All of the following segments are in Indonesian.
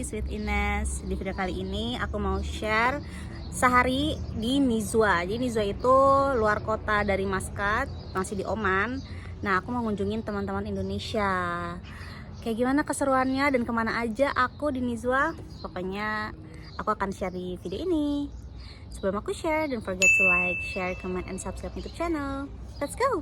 Ines with Ines. Di video kali ini aku mau share sehari di Nizwa. Jadi Nizwa itu luar kota dari Muscat, masih di Oman. Nah, aku mau ngunjungin teman-teman Indonesia. Kayak gimana keseruannya dan kemana aja aku di Nizwa? Pokoknya aku akan share di video ini. Sebelum aku share, don't forget to like, share, comment, and subscribe YouTube channel. Let's go!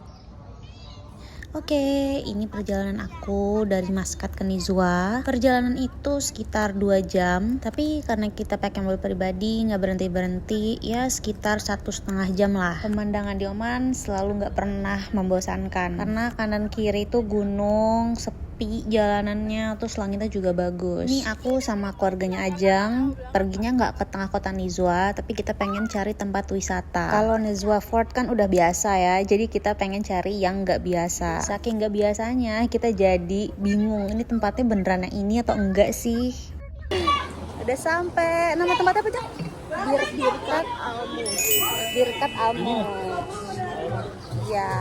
Oke, ini perjalanan aku dari Muscat ke Nizwa. Perjalanan itu sekitar 2 jam, tapi karena kita pakai mobil pribadi, nggak berhenti-berhenti, ya sekitar 1,5 jam lah. Pemandangan di Oman selalu nggak pernah membosankan, karena kanan kiri itu gunung, sepi jalanannya, terus langitnya juga bagus. Ini aku sama keluarganya Ajang, perginya nggak ke tengah kota Nizwa, tapi kita pengen cari tempat wisata. Kalau Nizwa Fort kan udah biasa ya, jadi kita pengen cari yang nggak biasa. Saking nggak biasanya, kita jadi bingung, ini tempatnya beneran yang ini atau enggak sih? Udah sampai. Nama tempatnya apa, Jang? Birkat Almus. Birkat Almus. Ya.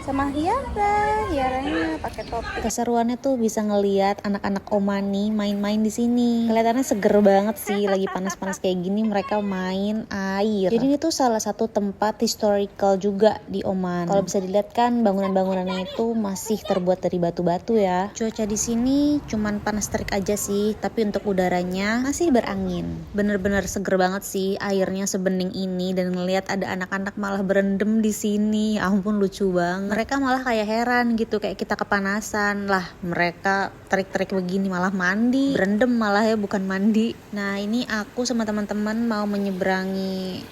Sama Hiaranya pakai topi. Keseruannya tuh bisa ngelihat anak-anak Omani main-main di sini. Kelihatannya seger banget sih, lagi panas-panas kayak gini mereka main air. Jadi ini tuh salah satu tempat historical juga di Oman. Kalau bisa dilihat kan bangunan-bangunannya itu masih terbuat dari batu-batu ya. Cuaca di sini cuman panas terik aja sih, tapi untuk udaranya masih berangin. Bener-bener seger banget sih airnya sebening ini, dan ngelihat ada anak-anak malah berendam di sini. Ya ampun, lucu banget. Mereka malah kayak heran gitu, kayak kita kepanasan lah, mereka terik-terik begini malah mandi, berendam malah ya, bukan mandi. Nah, ini aku sama teman-teman mau menyeberangi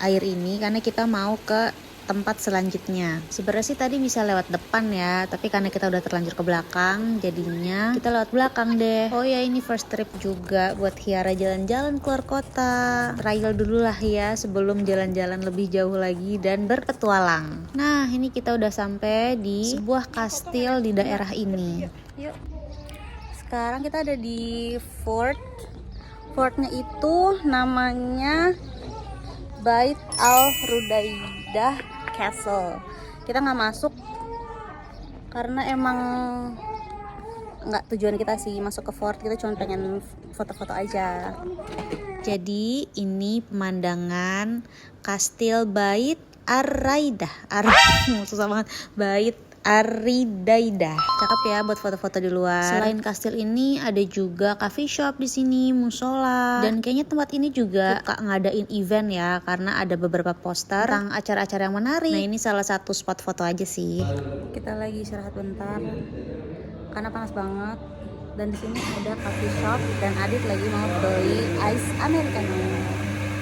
air ini karena kita mau ke tempat selanjutnya. Sebenarnya sih tadi bisa lewat depan ya, tapi karena kita udah terlanjur ke belakang, jadinya kita lewat belakang deh. Oh ya, ini first trip juga buat Hiara jalan-jalan keluar kota. Trial dulu lah ya sebelum jalan-jalan lebih jauh lagi dan berpetualang. Nah, ini kita udah sampai di sebuah kastil di daerah ini. Yuk. Sekarang kita ada di fort. Fortnya itu namanya Bait Al Rudaidah Castle. Kita nggak masuk karena emang nggak tujuan kita sih masuk ke fort, kita cuma pengen foto-foto aja. Jadi ini pemandangan Kastil Bait Ar-Raidah. Susah banget. Bait Ar-Raidah. Cakep ya buat foto-foto di luar. Selain kastil ini ada juga coffee shop di sini, musola. Dan kayaknya tempat ini juga suka ngadain event ya, karena ada beberapa poster tentang acara-acara yang menarik. Nah, ini salah satu spot foto aja sih. Kita lagi istirahat bentar karena panas banget. Dan di sini ada coffee shop dan Adit lagi mau beli ice americano.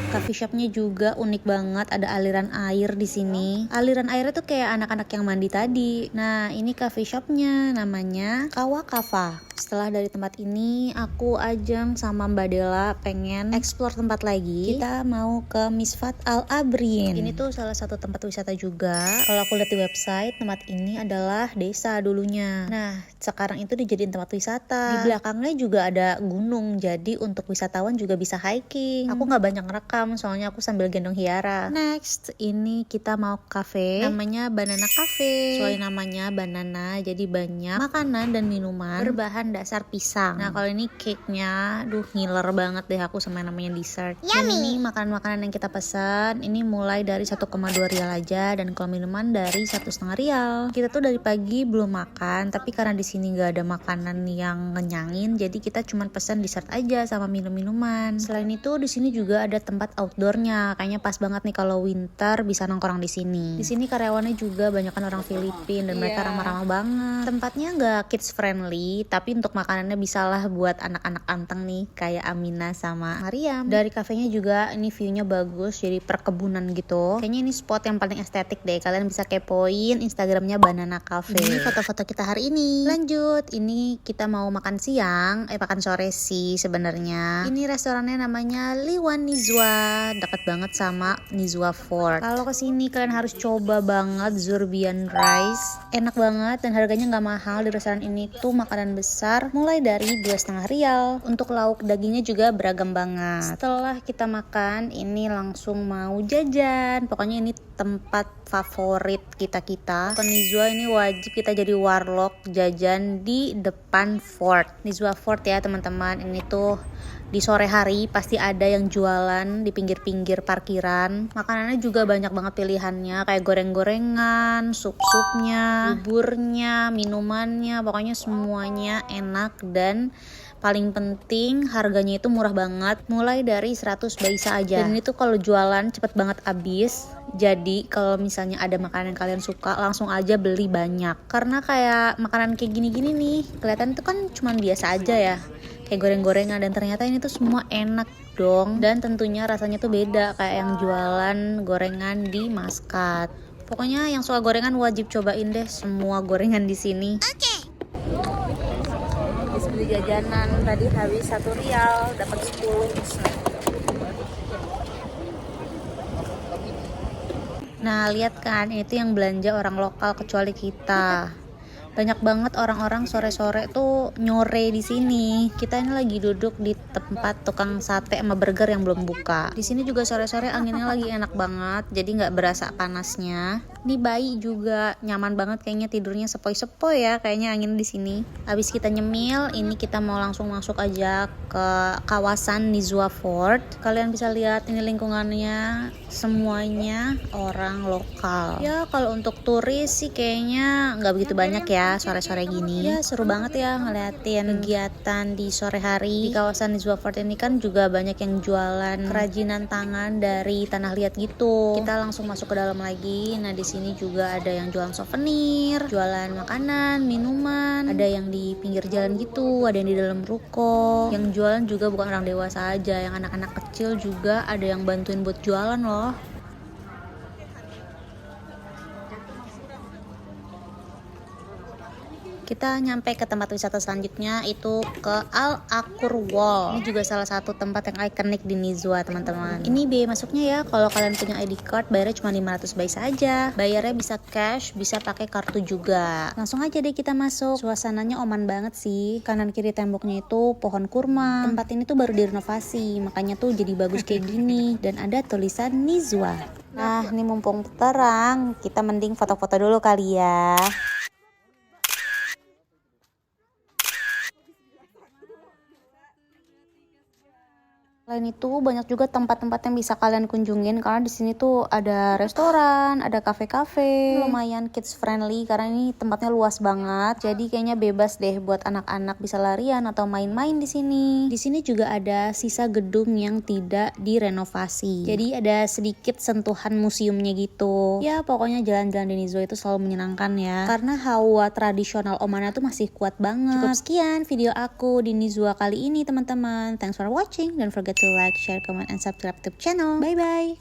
Coffee shopnya juga unik banget, ada aliran air di sini. Aliran airnya tuh kayak anak-anak yang mandi tadi. Nah, ini coffee shopnya namanya Kawa Kava. Setelah dari tempat ini, aku Ajeng sama Mbak Dela pengen explore tempat lagi. Kita mau ke Misfat Al Abrin. Ini tuh salah satu tempat wisata juga. Kalau aku lihat di website, tempat ini adalah desa dulunya. Nah, sekarang itu dijadiin tempat wisata. Di belakangnya juga ada gunung, jadi untuk wisatawan juga bisa hiking. Aku nggak banyak ngerekam, soalnya aku sambil gendong Hiara. Next, ini kita mau cafe, namanya Banana Cafe. Soalnya namanya banana, jadi banyak makanan dan minuman berbahan dasar pisang. Nah, kalau ini cake-nya, ngiler banget deh aku sama namanya dessert. Dan ini makanan-makanan yang kita pesan, ini mulai dari 1,2 rial aja, dan kalau minuman dari 1,5 rial. Kita tuh dari pagi belum makan, tapi karena di sini nggak ada makanan yang ngenyangin, jadi kita cuma pesan dessert aja sama minum-minuman. Selain itu, di sini juga ada tempat outdoornya, kayaknya pas banget nih kalau winter bisa nongkrong di sini. Di sini karyawannya juga banyakan orang Filipina dan mereka ramah-ramah banget. Tempatnya nggak kids friendly, tapi untuk makanannya bisalah buat anak-anak anteng nih kayak Amina sama Mariam. Dari kafenya juga ini view-nya bagus, jadi perkebunan gitu. Kayaknya ini spot yang paling estetik deh. Kalian bisa kepoin Instagramnya Banana Cafe. Ini foto-foto kita hari ini. Lanjut, ini kita mau makan siang, makan sore sih sebenarnya. Ini restorannya namanya Liwan Nizwa, dekat banget sama Nizwa Fort. Kalau kesini kalian harus coba banget Zorbian rice, enak banget dan harganya nggak mahal. Di restoran ini tuh makanan besar besar mulai dari 2,5 rial. Untuk lauk dagingnya juga beragam banget. Setelah kita makan, ini langsung mau jajan. Pokoknya ini tempat favorit kita. Ke Nizwa ini wajib kita jadi warlock jajan di depan fort. Nizwa Fort ya teman-teman. Ini tuh di sore hari pasti ada yang jualan di pinggir-pinggir parkiran. Makanannya juga banyak banget pilihannya, kayak goreng-gorengan, sup-supnya, buburnya, minumannya, pokoknya semuanya enak dan paling penting harganya itu murah banget, mulai dari 100 baisa aja. Dan itu kalau jualan cepet banget habis. Jadi kalau misalnya ada makanan yang kalian suka, langsung aja beli banyak. Karena kayak makanan kayak gini-gini nih, kelihatan itu kan cuman biasa aja ya, kayak goreng-gorengan, dan ternyata ini tuh semua enak dong. Dan tentunya rasanya tuh beda kayak yang jualan gorengan di Maskat. Pokoknya yang suka gorengan wajib cobain deh semua gorengan di sini. Habis beli jajanan tadi habis 1 rial, dapat 10 snack. Nah lihat kan, itu yang belanja orang lokal kecuali kita. Banyak banget orang-orang sore-sore tuh nyore di sini. Kita ini lagi duduk di tempat tukang sate sama burger yang belum buka. Di sini juga sore-sore anginnya lagi enak banget, jadi nggak berasa panasnya. Ini bayi juga nyaman banget kayaknya tidurnya sepoi-sepoi ya kayaknya angin di sini. Habis kita nyemil, ini kita mau langsung masuk aja ke kawasan Nizwa Fort. Kalian bisa lihat ini lingkungannya semuanya orang lokal. Ya kalau untuk turis sih kayaknya nggak begitu banyak ya sore-sore gini. Ya seru banget ya ngeliatin kegiatan di sore hari. Di kawasan Nizwa Fort ini kan juga banyak yang jualan kerajinan tangan dari tanah liat gitu. Kita langsung masuk ke dalam lagi. Nah di sini juga ada yang jualan souvenir, jualan makanan, minuman, ada yang di pinggir jalan gitu, ada yang di dalam ruko. Yang jualan juga bukan orang dewasa aja, yang anak-anak kecil juga ada yang bantuin buat jualan loh. Kita nyampe ke tempat wisata selanjutnya, itu ke Al Akur Wall. Ini juga salah satu tempat yang ikonik di Nizwa teman-teman. Ini biaya masuknya ya, kalau kalian punya ID card bayarnya cuma 500 baisa aja. Bayarnya bisa cash, bisa pakai kartu juga. Langsung aja deh kita masuk. Suasananya oman banget sih. Kanan kiri temboknya itu pohon kurma. Tempat ini tuh baru direnovasi, makanya tuh jadi bagus kayak gini. Dan ada tulisan Nizwa. Nah ini mumpung terang, kita mending foto-foto dulu kali ya. Selain itu banyak juga tempat-tempat yang bisa kalian kunjungin karena di sini tuh ada restoran, ada kafe-kafe, lumayan kids friendly karena ini tempatnya luas banget. Jadi kayaknya bebas deh buat anak-anak bisa larian atau main-main di sini. Di sini juga ada sisa gedung yang tidak direnovasi. Jadi ada sedikit sentuhan museumnya gitu. Ya pokoknya jalan-jalan di Nizwa itu selalu menyenangkan ya. Karena hawa tradisional Oman tuh masih kuat banget. Cukup sekian video aku di Nizwa kali ini teman-teman. Thanks for watching. Don't forget to like, share, comment, and subscribe to channel. Bye bye.